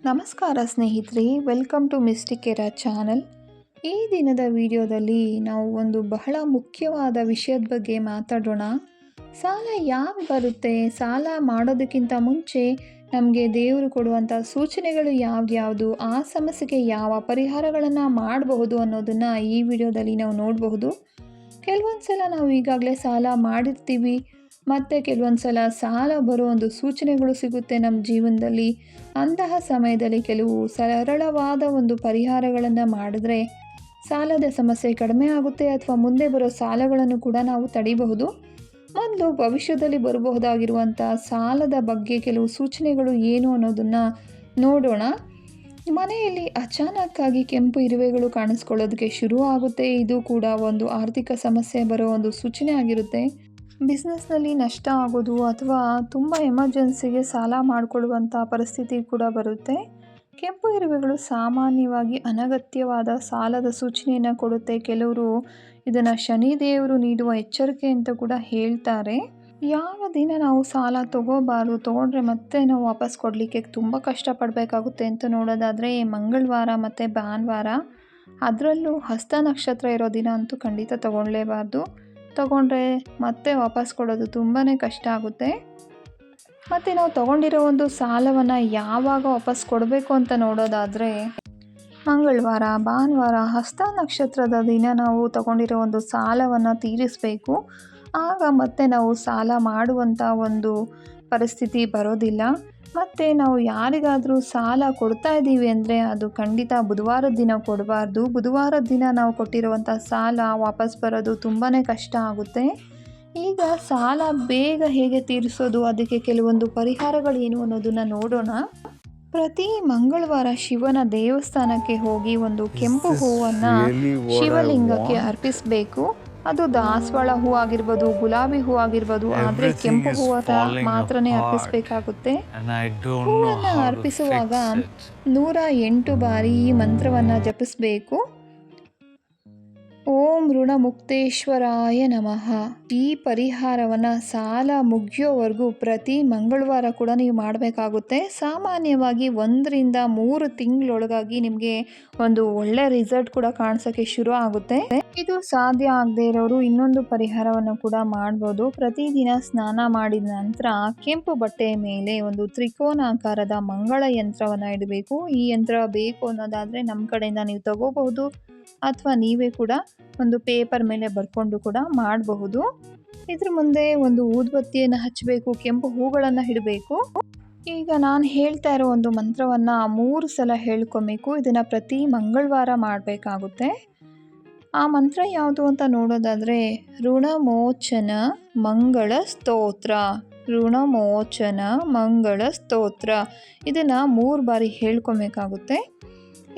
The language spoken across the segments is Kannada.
ನಮಸ್ಕಾರ ಸ್ನೇಹಿತರೆ, welcome to Mystic Era channel. ಈ ದಿನದ ವಿಡಿಯೋದಲ್ಲಿ ನಾವು ಒಂದು ಬಹಳ ಮುಖ್ಯವಾದ ವಿಷಯದ ಬಗ್ಗೆ ಮಾತಾಡೋಣ. ಸಾಲ ಯಾಕೆ ಬರುತ್ತೆ, ಸಾಲ ಮಾಡೋದಕ್ಕಿಂತ ಮುಂಚೆ ನಮಗೆ ದೇವರು ಕೊಡುವಂಥ ಸೂಚನೆಗಳು ಯಾವ್ದು, ಆ ಸಮಸ್ಯೆಗೆ ಯಾವ ಪರಿಹಾರಗಳನ್ನು ಮಾಡಬಹುದು ಅನ್ನೋದನ್ನು ಈ ವಿಡಿಯೋದಲ್ಲಿ ನಾವು ನೋಡಬಹುದು. ಕೆಲವೊಂದು ಸಲ ನಾವು ಈಗಾಗಲೇ ಸಾಲ ಮಾಡಿರ್ತೀವಿ, ಮತ್ತು ಕೆಲವೊಂದು ಸಲ ಸಾಲ ಬರೋ ಒಂದು ಸೂಚನೆಗಳು ಸಿಗುತ್ತೆ ನಮ್ಮ ಜೀವನದಲ್ಲಿ. ಅಂತಹ ಸಮಯದಲ್ಲಿ ಕೆಲವು ಸರಳವಾದ ಒಂದು ಪರಿಹಾರಗಳನ್ನು ಮಾಡಿದ್ರೆ ಸಾಲದ ಸಮಸ್ಯೆ ಕಡಿಮೆ ಆಗುತ್ತೆ, ಅಥವಾ ಮುಂದೆ ಬರೋ ಸಾಲಗಳನ್ನು ಕೂಡ ನಾವು ತಡಿಬಹುದು. ಮೊದಲು ಭವಿಷ್ಯದಲ್ಲಿ ಬರಬಹುದಾಗಿರುವಂಥ ಸಾಲದ ಬಗ್ಗೆ ಕೆಲವು ಸೂಚನೆಗಳು ಏನು ಅನ್ನೋದನ್ನು ನೋಡೋಣ. ಮನೆಯಲ್ಲಿ ಅಚಾನಕ್ಕಾಗಿ ಕೆಂಪು ಇರುವೆಗಳು ಕಾಣಿಸ್ಕೊಳ್ಳೋದಕ್ಕೆ ಶುರು ಆಗುತ್ತೆ. ಇದು ಕೂಡ ಒಂದು ಆರ್ಥಿಕ ಸಮಸ್ಯೆ ಬರೋ ಒಂದು ಸೂಚನೆ ಆಗಿರುತ್ತೆ. ಬಿಸ್ನೆಸ್ನಲ್ಲಿ ನಷ್ಟ ಆಗೋದು ಅಥವಾ ತುಂಬ ಎಮರ್ಜೆನ್ಸಿಗೆ ಸಾಲ ಮಾಡಿಕೊಳ್ಳುವಂಥ ಪರಿಸ್ಥಿತಿ ಕೂಡ ಬರುತ್ತೆ. ಕೆಂಪು ಇರುವೆಗಳು ಸಾಮಾನ್ಯವಾಗಿ ಅನಗತ್ಯವಾದ ಸಾಲದ ಸೂಚನೆಯನ್ನು ಕೊಡುತ್ತೆ. ಕೆಲವರು ಇದನ್ನು ಶನಿದೇವರು ನೀಡುವ ಎಚ್ಚರಿಕೆ ಅಂತ ಕೂಡ ಹೇಳ್ತಾರೆ. ಯಾವ ದಿನ ನಾವು ಸಾಲ ತಗೋಬಾರ್ದು, ತೊಗೊಂಡ್ರೆ ಮತ್ತೆ ನಾವು ವಾಪಸ್ ಕೊಡಲಿಕ್ಕೆ ತುಂಬ ಕಷ್ಟಪಡಬೇಕಾಗುತ್ತೆ ಅಂತ ನೋಡೋದಾದರೆ ಮಂಗಳವಾರ ಮತ್ತು ಭಾನುವಾರ, ಅದರಲ್ಲೂ ಹಸ್ತ ನಕ್ಷತ್ರ ಇರೋ ದಿನ ಅಂತೂ ಖಂಡಿತ ತಗೊಳ್ಳೇಬಾರ್ದು. ತಗೊಂಡ್ರೆ ಮತ್ತೆ ವಾಪಸ್ ಕೊಡೋದು ತುಂಬಾ ಕಷ್ಟ ಆಗುತ್ತೆ. ಮತ್ತು ನಾವು ತಗೊಂಡಿರೋ ಒಂದು ಸಾಲವನ್ನು ಯಾವಾಗ ವಾಪಸ್ ಕೊಡಬೇಕು ಅಂತ ನೋಡೋದಾದರೆ ಮಂಗಳವಾರ, ಭಾನುವಾರ, ಹಸ್ತ ನಕ್ಷತ್ರದ ದಿನ ನಾವು ತಗೊಂಡಿರೋ ಒಂದು ಸಾಲವನ್ನು ತೀರಿಸಬೇಕು. ಆಗ ಮತ್ತೆ ನಾವು ಸಾಲ ಮಾಡುವಂಥ ಒಂದು ಪರಿಸ್ಥಿತಿ ಬರೋದಿಲ್ಲ. ಮತ್ತು ನಾವು ಯಾರಿಗಾದರೂ ಸಾಲ ಕೊಡ್ತಾ ಇದ್ದೀವಿ ಅಂದರೆ ಅದು ಖಂಡಿತ ಬುಧವಾರದ ದಿನ ಕೊಡಬಾರ್ದು. ಬುಧವಾರದ ದಿನ ನಾವು ಕೊಟ್ಟಿರುವಂಥ ಸಾಲ ವಾಪಸ್ ಬರೋದು ತುಂಬಾ ಕಷ್ಟ ಆಗುತ್ತೆ. ಈಗ ಸಾಲ ಬೇಗ ಹೇಗೆ ತೀರಿಸೋದು, ಅದಕ್ಕೆ ಕೆಲವೊಂದು ಪರಿಹಾರಗಳೇನು ಅನ್ನೋದನ್ನು ನೋಡೋಣ. ಪ್ರತಿ ಮಂಗಳವಾರ ಶಿವನ ದೇವಸ್ಥಾನಕ್ಕೆ ಹೋಗಿ ಒಂದು ಕೆಂಪು ಹೂವನ್ನು ಶಿವಲಿಂಗಕ್ಕೆ ಅರ್ಪಿಸಬೇಕು. ಅದು ದಾಸವಾಳ ಹೂ ಆಗಿರ್ಬೋದು, ಗುಲಾಬಿ ಹೂ ಆಗಿರ್ಬೋದು, ಆದರೆ ಕೆಂಪು ಹೂವನ್ನು ಮಾತ್ರನೇ ಅರ್ಪಿಸಬೇಕಾಗುತ್ತೆ. ಹೂವನ್ನು ಅರ್ಪಿಸುವಾಗ 108 ಬಾರಿ ಈ ಮಂತ್ರವನ್ನು ಜಪಿಸಬೇಕು. ಓಂ ಋಣಮುಕ್ತೇಶ್ವರಾಯ ನಮಃ. ಈ ಪರಿಹಾರವನ್ನು ಸಾಲ ಮುಗಿಯೋವರೆಗೂ ಪ್ರತಿ ಮಂಗಳವಾರ ಕೂಡ ನೀವು ಮಾಡಬೇಕಾಗುತ್ತೆ. ಸಾಮಾನ್ಯವಾಗಿ 1 ರಿಂದ 3 ತಿಂಗಳೊಳಗಾಗಿ ನಿಮಗೆ ಒಂದು ಒಳ್ಳೆ ರಿಸಲ್ಟ್ ಕೂಡ ಕಾಣಿಸೋಕ್ಕೆ ಶುರು ಆಗುತ್ತೆ. ಇದು ಸಾಧ್ಯ ಆಗದೆ ಇರೋರು ಇನ್ನೊಂದು ಪರಿಹಾರವನ್ನು ಕೂಡ ಮಾಡ್ಬೋದು. ಪ್ರತಿದಿನ ಸ್ನಾನ ಮಾಡಿದ ನಂತರ ಕೆಂಪು ಬಟ್ಟೆಯ ಮೇಲೆ ಒಂದು ತ್ರಿಕೋನಾಕಾರದ ಮಂಗಳ ಯಂತ್ರವನ್ನು ಇಡಬೇಕು. ಈ ಯಂತ್ರ ಬೇಕು ಅನ್ನೋದಾದರೆ ನಮ್ಮ ಕಡೆಯಿಂದ ನೀವು ತಗೋಬಹುದು, ಅಥವಾ ನೀವೇ ಕೂಡ ಒಂದು ಪೇಪರ್ ಮೇಲೆ ಬರ್ಕೊಂಡು ಕೂಡ ಮಾಡಬಹುದು. ಇದ್ರ ಮುಂದೆ ಒಂದು ಊದುಬತ್ತಿಯನ್ನು ಹಚ್ಚಬೇಕು, ಕೆಂಪು ಹೂಗಳನ್ನು ಇಡಬೇಕು. ಈಗ ನಾನು ಹೇಳ್ತಾ ಇರೋ ಒಂದು ಮಂತ್ರವನ್ನು 3 ಸಲ ಹೇಳ್ಕೊಬೇಕು. ಇದನ್ನು ಪ್ರತಿ ಮಂಗಳವಾರ ಮಾಡಬೇಕಾಗುತ್ತೆ. ಆ ಮಂತ್ರ ಯಾವುದು ಅಂತ ನೋಡೋದಾದರೆ ಋಣಮೋಚನ ಮಂಗಳ ಸ್ತೋತ್ರ. ಋಣಮೋಚನ ಮಂಗಳ ಸ್ತೋತ್ರ, ಇದನ್ನು 3 ಬಾರಿ ಹೇಳ್ಕೊಬೇಕಾಗುತ್ತೆ.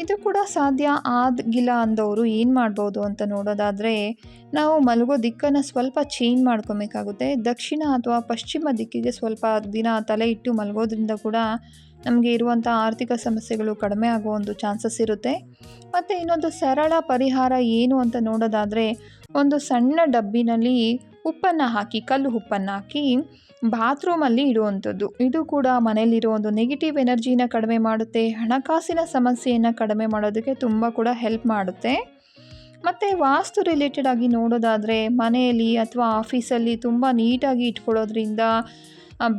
ಇದು ಕೂಡ ಸಾಧ್ಯ ಆಗಿಲ್ಲ ಅಂದವರು ಏನು ಮಾಡ್ಬೋದು ಅಂತ ನೋಡೋದಾದರೆ ನಾವು ಮಲಗೋ ದಿಕ್ಕನ್ನು ಸ್ವಲ್ಪ ಚೇಂಜ್ ಮಾಡ್ಕೊಬೇಕಾಗುತ್ತೆ. ದಕ್ಷಿಣ ಅಥವಾ ಪಶ್ಚಿಮ ದಿಕ್ಕಿಗೆ ಸ್ವಲ್ಪ ದಿನ ತಲೆ ಇಟ್ಟು ಮಲಗೋದ್ರಿಂದ ಕೂಡ ನಮಗೆ ಇರುವಂಥ ಆರ್ಥಿಕ ಸಮಸ್ಯೆಗಳು ಕಡಿಮೆ ಆಗೋ ಒಂದು ಚಾನ್ಸಸ್ ಇರುತ್ತೆ. ಮತ್ತು ಇನ್ನೊಂದು ಸರಳ ಪರಿಹಾರ ಏನು ಅಂತ ನೋಡೋದಾದರೆ ಒಂದು ಸಣ್ಣ ಡಬ್ಬಿನಲ್ಲಿ ಉಪ್ಪನ್ನು ಹಾಕಿ, ಕಲ್ಲು ಉಪ್ಪನ್ನು ಹಾಕಿ ಬಾತ್ರೂಮಲ್ಲಿ ಇಡುವಂಥದ್ದು. ಇದು ಕೂಡ ಮನೆಯಲ್ಲಿರೋ ಒಂದು ನೆಗೆಟಿವ್ ಎನರ್ಜಿನ ಕಡಿಮೆ ಮಾಡುತ್ತೆ. ಹಣಕಾಸಿನ ಸಮಸ್ಯೆಯನ್ನು ಕಡಿಮೆ ಮಾಡೋದಕ್ಕೆ ತುಂಬ ಕೂಡ ಹೆಲ್ಪ್ ಮಾಡುತ್ತೆ. ಮತ್ತು ವಾಸ್ತು ರಿಲೇಟೆಡ್ ಆಗಿ ನೋಡೋದಾದರೆ ಮನೆಯಲ್ಲಿ ಅಥವಾ ಆಫೀಸಲ್ಲಿ ತುಂಬ ನೀಟಾಗಿ ಇಟ್ಕೊಳ್ಳೋದ್ರಿಂದ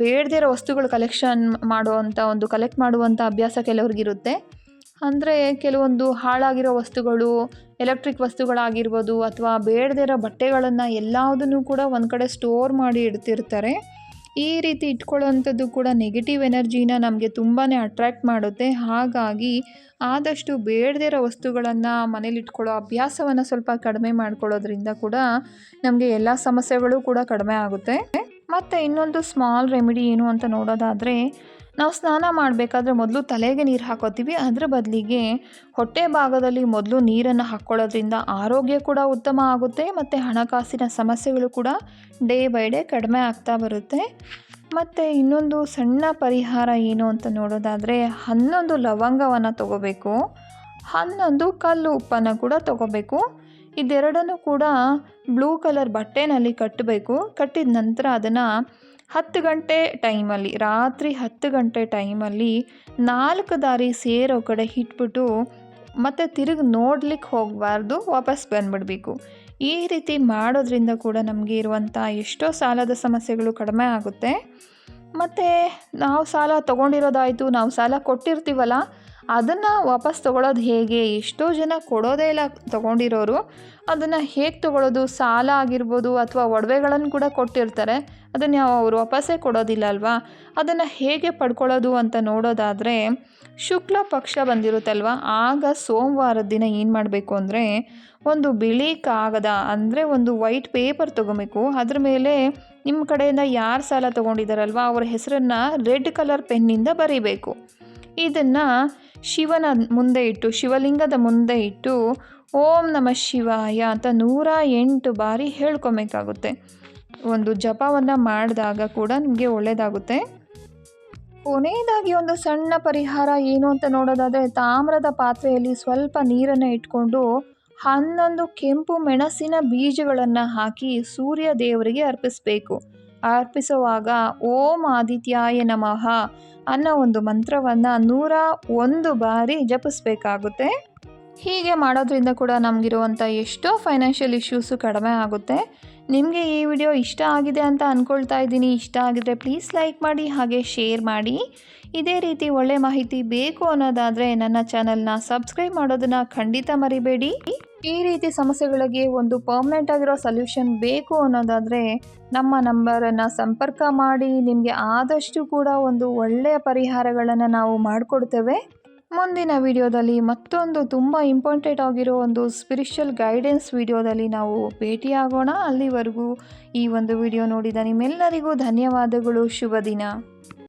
ಬೇಡದೇ ಇರೋ ವಸ್ತುಗಳು ಕಲೆಕ್ಟ್ ಮಾಡುವಂಥ ಅಭ್ಯಾಸ ಕೆಲವ್ರಿಗಿರುತ್ತೆ. ಅಂದರೆ ಕೆಲವೊಂದು ಹಾಳಾಗಿರೋ ವಸ್ತುಗಳು, ಎಲೆಕ್ಟ್ರಿಕ್ ವಸ್ತುಗಳಾಗಿರ್ಬೋದು, ಅಥವಾ ಬೇಡದೇ ಇರೋ ಬಟ್ಟೆಗಳನ್ನು ಎಲ್ಲದನ್ನು ಕೂಡ ಒಂದು ಕಡೆ ಸ್ಟೋರ್ ಮಾಡಿ ಇಡ್ತಿರ್ತಾರೆ. ಈ ರೀತಿ ಇಟ್ಕೊಳ್ಳೋವಂಥದ್ದು ಕೂಡ ನೆಗೆಟಿವ್ ಎನರ್ಜಿನ ನಮಗೆ ತುಂಬಾ ಅಟ್ರ್ಯಾಕ್ಟ್ ಮಾಡುತ್ತೆ. ಹಾಗಾಗಿ ಆದಷ್ಟು ಬೇಡದೇ ಇರೋ ವಸ್ತುಗಳನ್ನು ಮನೇಲಿ ಇಟ್ಕೊಳ್ಳೋ ಅಭ್ಯಾಸವನ್ನು ಸ್ವಲ್ಪ ಕಡಿಮೆ ಮಾಡ್ಕೊಳ್ಳೋದ್ರಿಂದ ಕೂಡ ನಮಗೆ ಎಲ್ಲ ಸಮಸ್ಯೆಗಳು ಕೂಡ ಕಡಿಮೆ ಆಗುತ್ತೆ. ಮತ್ತು ಇನ್ನೊಂದು ಸ್ಮಾಲ್ ರೆಮಿಡಿ ಏನು ಅಂತ ನೋಡೋದಾದರೆ ನಾವು ಸ್ನಾನ ಮಾಡಬೇಕಾದ್ರೆ ಮೊದಲು ತಲೆಗೆ ನೀರು ಹಾಕೋತೀವಿ. ಅದರ ಬದಲಿಗೆ ಹೊಟ್ಟೆ ಭಾಗದಲ್ಲಿ ಮೊದಲು ನೀರನ್ನು ಹಾಕ್ಕೊಳ್ಳೋದ್ರಿಂದ ಆರೋಗ್ಯ ಕೂಡ ಉತ್ತಮ ಆಗುತ್ತೆ, ಮತ್ತು ಹಣಕಾಸಿನ ಸಮಸ್ಯೆಗಳು ಕೂಡ ಡೇ ಬೈ ಡೇ ಕಡಿಮೆ ಆಗ್ತಾ ಬರುತ್ತೆ. ಮತ್ತು ಇನ್ನೊಂದು ಸಣ್ಣ ಪರಿಹಾರ ಏನು ಅಂತ ನೋಡೋದಾದರೆ 11 ಲವಂಗವನ್ನು ತಗೋಬೇಕು, 11 ಕಲ್ಲು ಉಪ್ಪನ್ನು ಕೂಡ ತಗೋಬೇಕು. ಇದೆರಡನ್ನು ಕೂಡ ಬ್ಲೂ ಕಲರ್ ಬಟ್ಟೆನಲ್ಲಿ ಕಟ್ಟಬೇಕು. ಕಟ್ಟಿದ ನಂತರ ಅದನ್ನು 10 ಗಂಟೆ ಟೈಮಲ್ಲಿ, ರಾತ್ರಿ 10 ಗಂಟೆ ಟೈಮಲ್ಲಿ 4 ದಾರಿ ಸೇರೋ ಕಡೆ ಇಟ್ಬಿಟ್ಟು ಮತ್ತು ತಿರುಗಿ ನೋಡ್ಲಿಕ್ಕೆ ಹೋಗಬಾರ್ದು, ವಾಪಸ್ ಬಂದುಬಿಡಬೇಕು. ಈ ರೀತಿ ಮಾಡೋದ್ರಿಂದ ಕೂಡ ನಮಗೆ ಇರುವಂಥ ಎಷ್ಟೋ ಸಾಲದ ಸಮಸ್ಯೆಗಳು ಕಡಿಮೆ ಆಗುತ್ತೆ. ಮತ್ತು ನಾವು ಸಾಲ ತೊಗೊಂಡಿರೋದಾಯಿತು, ನಾವು ಸಾಲ ಕೊಟ್ಟಿರ್ತೀವಲ್ಲ ಅದನ್ನು ವಾಪಸ್ ತೊಗೊಳ್ಳೋದು ಹೇಗೆ? ಎಷ್ಟೋ ಜನ ಕೊಡೋದೇ ಇಲ್ಲ ತೊಗೊಂಡಿರೋರು. ಅದನ್ನು ಹೇಗೆ ತೊಗೊಳ್ಳೋದು? ಸಾಲ ಆಗಿರ್ಬೋದು ಅಥವಾ ಒಡವೆಗಳನ್ನು ಕೂಡ ಕೊಟ್ಟಿರ್ತಾರೆ, ಅದನ್ನು ಅವರು ವಾಪಸ್ಸೇ ಕೊಡೋದಿಲ್ಲ ಅಲ್ವಾ? ಅದನ್ನು ಹೇಗೆ ಪಡ್ಕೊಳ್ಳೋದು ಅಂತ ನೋಡೋದಾದರೆ, ಶುಕ್ಲ ಪಕ್ಷ ಬಂದಿರುತ್ತಲ್ವ, ಆಗ ಸೋಮವಾರದ ದಿನ ಏನು ಮಾಡಬೇಕು ಅಂದರೆ, ಒಂದು ಬಿಳಿ ಕಾಗದ ಅಂದರೆ ಒಂದು ವೈಟ್ ಪೇಪರ್ ತೊಗೊಬೇಕು. ಅದ್ರ ಮೇಲೆ ನಿಮ್ಮ ಕಡೆಯಿಂದ ಯಾರು ಸಾಲ ತೊಗೊಂಡಿದ್ದಾರಲ್ವ ಅವರ ಹೆಸರನ್ನು ರೆಡ್ ಕಲರ್ ಪೆನ್ನಿಂದ ಬರೀಬೇಕು. ಇದನ್ನು ಶಿವನ ಮುಂದೆ ಇಟ್ಟು, ಶಿವಲಿಂಗದ ಮುಂದೆ ಇಟ್ಟು ಓಂ ನಮಃ ಶಿವಾಯ ಅಂತ 108 ಬಾರಿ ಹೇಳ್ಕೊಬೇಕಾಗುತ್ತೆ. ಒಂದು ಜಪವನ್ನು ಮಾಡಿದಾಗ ಕೂಡ ನಿಮಗೆ ಒಳ್ಳೆಯದಾಗುತ್ತೆ. ಕೊನೆಯದಾಗಿ ಒಂದು ಸಣ್ಣ ಪರಿಹಾರ ಏನು ಅಂತ ನೋಡೋದಾದರೆ, ತಾಮ್ರದ ಪಾತ್ರೆಯಲ್ಲಿ ಸ್ವಲ್ಪ ನೀರನ್ನು ಇಟ್ಕೊಂಡು 11 ಕೆಂಪು ಮೆಣಸಿನ ಬೀಜಗಳನ್ನು ಹಾಕಿ ಸೂರ್ಯ ದೇವರಿಗೆ ಅರ್ಪಿಸಬೇಕು. ಅರ್ಪಿಸುವಾಗ ಓಂ ಆದಿತ್ಯಾಯ ನಮಃ ಅನ್ನೋ ಒಂದು ಮಂತ್ರವನ್ನು 101 ಬಾರಿ ಜಪಿಸ್ಬೇಕಾಗುತ್ತೆ. ಹೀಗೆ ಮಾಡೋದ್ರಿಂದ ಕೂಡ ನಮಗಿರುವಂಥ ಎಷ್ಟೋ ಫೈನಾನ್ಷಿಯಲ್ ಇಶ್ಯೂಸು ಕಡಿಮೆ ಆಗುತ್ತೆ. ನಿಮಗೆ ಈ ವಿಡಿಯೋ ಇಷ್ಟ ಆಗಿದೆ ಅಂತ ಅಂದ್ಕೊಳ್ತಾ ಇದ್ದೀನಿ. ಇಷ್ಟ ಆಗಿದ್ರೆ ಪ್ಲೀಸ್ ಲೈಕ್ ಮಾಡಿ, ಹಾಗೆ ಶೇರ್ ಮಾಡಿ. ಇದೇ ರೀತಿ ಒಳ್ಳೆ ಮಾಹಿತಿ ಬೇಕು ಅನ್ನೋದಾದರೆ ನನ್ನ ಚಾನಲ್ನ ಸಬ್ಸ್ಕ್ರೈಬ್ ಮಾಡೋದನ್ನು ಖಂಡಿತ ಮರಿಬೇಡಿ. ಈ ರೀತಿ ಸಮಸ್ಯೆಗಳಿಗೆ ಒಂದು ಪರ್ಮನೆಂಟ್ ಆಗಿರೋ ಸೊಲ್ಯೂಷನ್ ಬೇಕು ಅನ್ನೋದಾದರೆ ನಮ್ಮ ನಂಬರನ್ನು ಸಂಪರ್ಕ ಮಾಡಿ. ನಿಮಗೆ ಆದಷ್ಟು ಕೂಡ ಒಂದು ಒಳ್ಳೆಯ ಪರಿಹಾರಗಳನ್ನು ನಾವು ಮಾಡಿಕೊಡ್ತೇವೆ. ಮುಂದಿನ ವಿಡಿಯೋದಲ್ಲಿ ಮತ್ತೊಂದು ತುಂಬ ಇಂಪಾರ್ಟೆಂಟ್ ಆಗಿರೋ ಒಂದು ಸ್ಪಿರಿಚುವಲ್ ಗೈಡೆನ್ಸ್ ವಿಡಿಯೋದಲ್ಲಿ ನಾವು ಭೇಟಿಯಾಗೋಣ. ಅಲ್ಲಿವರೆಗೂ ಈ ಒಂದು ವಿಡಿಯೋ ನೋಡಿದ ನಿಮ್ಮೆಲ್ಲರಿಗೂ ಧನ್ಯವಾದಗಳು. ಶುಭ ದಿನ.